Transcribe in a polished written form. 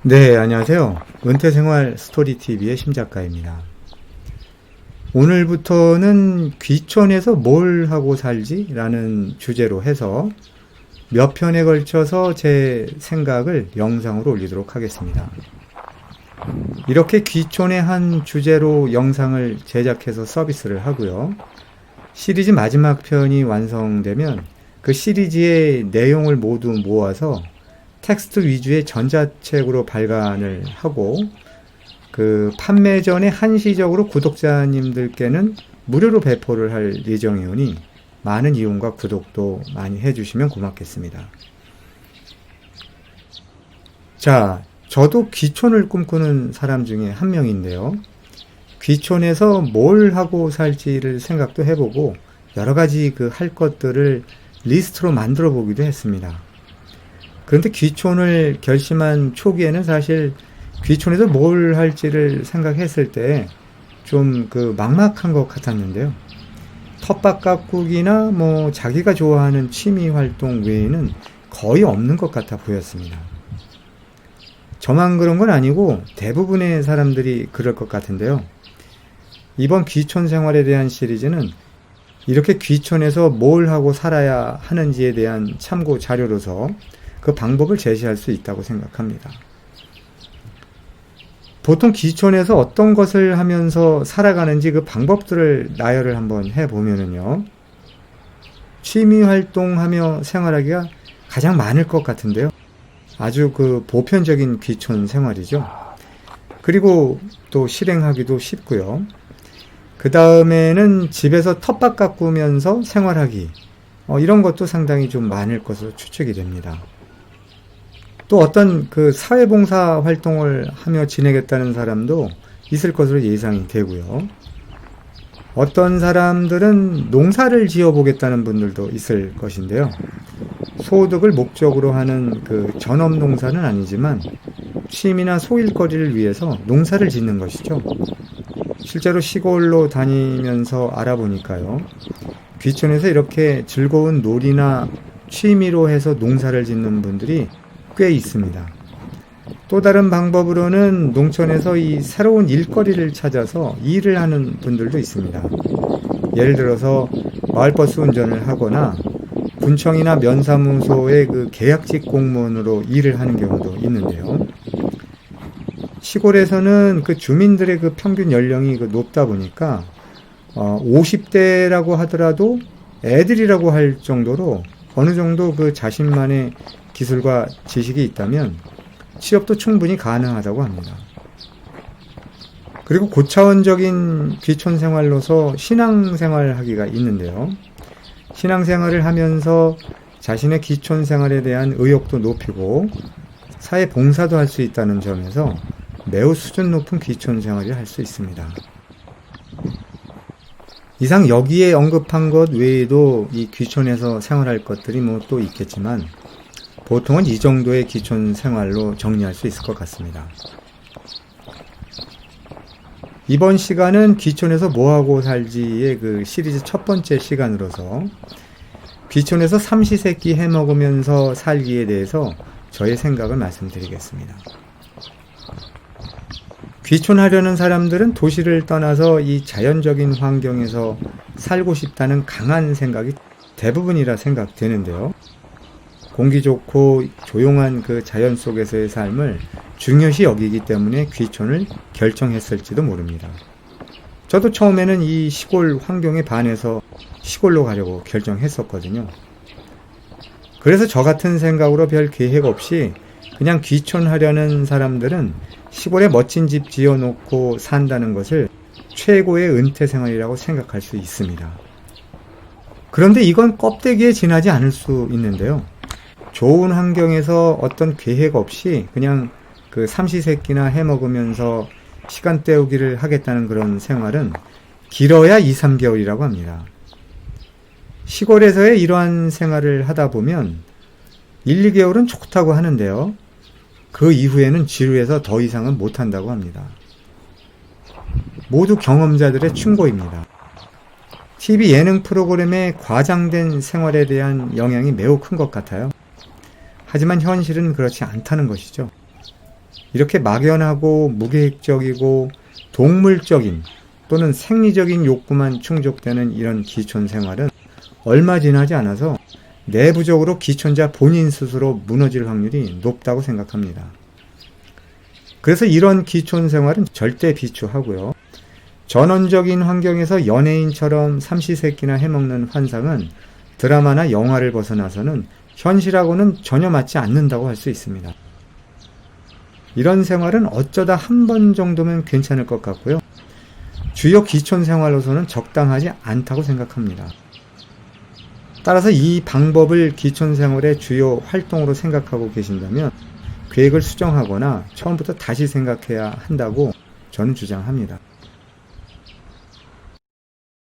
네, 안녕하세요. 은퇴생활 스토리TV의 심작가입니다. 오늘부터는 귀촌에서 뭘 하고 살지? 라는 주제로 해서 몇 편에 걸쳐서 제 생각을 영상으로 올리도록 하겠습니다. 이렇게 귀촌의 한 주제로 영상을 제작해서 서비스를 하고요. 시리즈 마지막 편이 완성되면 그 시리즈의 내용을 모두 모아서 텍스트 위주의 전자책으로 발간을 하고 그 판매 전에 한시적으로 구독자님들께는 무료로 배포를 할 예정이오니 많은 이용과 구독도 많이 해주시면 고맙겠습니다. 자, 저도 귀촌을 꿈꾸는 사람 중에 한 명인데요. 귀촌에서 뭘 하고 살지를 생각도 해보고 여러 가지 그 할 것들을 리스트로 만들어 보기도 했습니다. 그런데 귀촌을 결심한 초기에는 사실 귀촌에서 뭘 할지를 생각했을 때 좀 그 막막한 것 같았는데요. 텃밭 가꾸기나 뭐 자기가 좋아하는 취미 활동 외에는 거의 없는 것 같아 보였습니다. 저만 그런 건 아니고 대부분의 사람들이 그럴 것 같은데요. 이번 귀촌 생활에 대한 시리즈는 이렇게 귀촌에서 뭘 하고 살아야 하는지에 대한 참고 자료로서 그 방법을 제시할 수 있다고 생각합니다. 보통 귀촌에서 어떤 것을 하면서 살아가는지 그 방법들을 나열을 한번 해보면요. 취미 활동하며 생활하기가 가장 많을 것 같은데요. 아주 그 보편적인 귀촌 생활이죠. 그리고 또 실행하기도 쉽고요. 그 다음에는 집에서 텃밭 가꾸면서 생활하기. 이런 것도 상당히 좀 많을 것으로 추측이 됩니다. 또 어떤 그 사회봉사 활동을 하며 지내겠다는 사람도 있을 것으로 예상이 되고요. 어떤 사람들은 농사를 지어보겠다는 분들도 있을 것인데요. 소득을 목적으로 하는 그 전업농사는 아니지만 취미나 소일거리를 위해서 농사를 짓는 것이죠. 실제로 시골로 다니면서 알아보니까요. 귀촌에서 이렇게 즐거운 놀이나 취미로 해서 농사를 짓는 분들이 꽤 있습니다. 또 다른 방법으로는 농촌에서 이 새로운 일거리를 찾아서 일을 하는 분들도 있습니다. 예를 들어서 마을버스 운전을 하거나 군청이나 면사무소의 그 계약직 공무원으로 일을 하는 경우도 있는데요. 시골에서는 그 주민들의 그 평균 연령이 높다 보니까 50대라고 하더라도 애들이라고 할 정도로 어느 정도 그 자신만의 기술과 지식이 있다면 취업도 충분히 가능하다고 합니다. 그리고 고차원적인 귀촌 생활로서 신앙생활 하기가 있는데요. 신앙생활을 하면서 자신의 귀촌 생활에 대한 의욕도 높이고 사회 봉사도 할 수 있다는 점에서 매우 수준 높은 귀촌 생활을 할 수 있습니다. 이상 여기에 언급한 것 외에도 이 귀촌에서 생활할 것들이 뭐 또 있겠지만 보통은 이 정도의 귀촌 생활로 정리할 수 있을 것 같습니다. 이번 시간은 귀촌에서 뭐하고 살지의 그 시리즈 첫 번째 시간으로서 귀촌에서 삼시세끼 해먹으면서 살기에 대해서 저의 생각을 말씀드리겠습니다. 귀촌하려는 사람들은 도시를 떠나서 이 자연적인 환경에서 살고 싶다는 강한 생각이 대부분이라 생각되는데요. 공기 좋고 조용한 그 자연 속에서의 삶을 중요시 여기기 때문에 귀촌을 결정했을지도 모릅니다. 저도 처음에는 이 시골 환경에 반해서 시골로 가려고 결정했었거든요. 그래서 저 같은 생각으로 별 계획 없이 그냥 귀촌하려는 사람들은 시골에 멋진 집 지어놓고 산다는 것을 최고의 은퇴 생활이라고 생각할 수 있습니다. 그런데 이건 껍데기에 지나지 않을 수 있는데요. 좋은 환경에서 어떤 계획 없이 그냥 그 삼시세끼나 해먹으면서 시간 때우기를 하겠다는 그런 생활은 길어야 2, 3개월이라고 합니다. 시골에서의 이러한 생활을 하다 보면 1, 2개월은 좋다고 하는데요. 그 이후에는 지루해서 더 이상은 못한다고 합니다. 모두 경험자들의 충고입니다. TV 예능 프로그램의 과장된 생활에 대한 영향이 매우 큰 것 같아요. 하지만 현실은 그렇지 않다는 것이죠. 이렇게 막연하고 무계획적이고 동물적인 또는 생리적인 욕구만 충족되는 이런 기촌 생활은 얼마 지나지 않아서 내부적으로 기촌자 본인 스스로 무너질 확률이 높다고 생각합니다. 그래서 이런 기촌 생활은 절대 비추하고요. 전원적인 환경에서 연예인처럼 삼시세끼나 해먹는 환상은 드라마나 영화를 벗어나서는 현실하고는 전혀 맞지 않는다고 할 수 있습니다. 이런 생활은 어쩌다 한 번 정도면 괜찮을 것 같고요. 주요 기촌 생활로서는 적당하지 않다고 생각합니다. 따라서 이 방법을 기촌 생활의 주요 활동으로 생각하고 계신다면 계획을 수정하거나 처음부터 다시 생각해야 한다고 저는 주장합니다.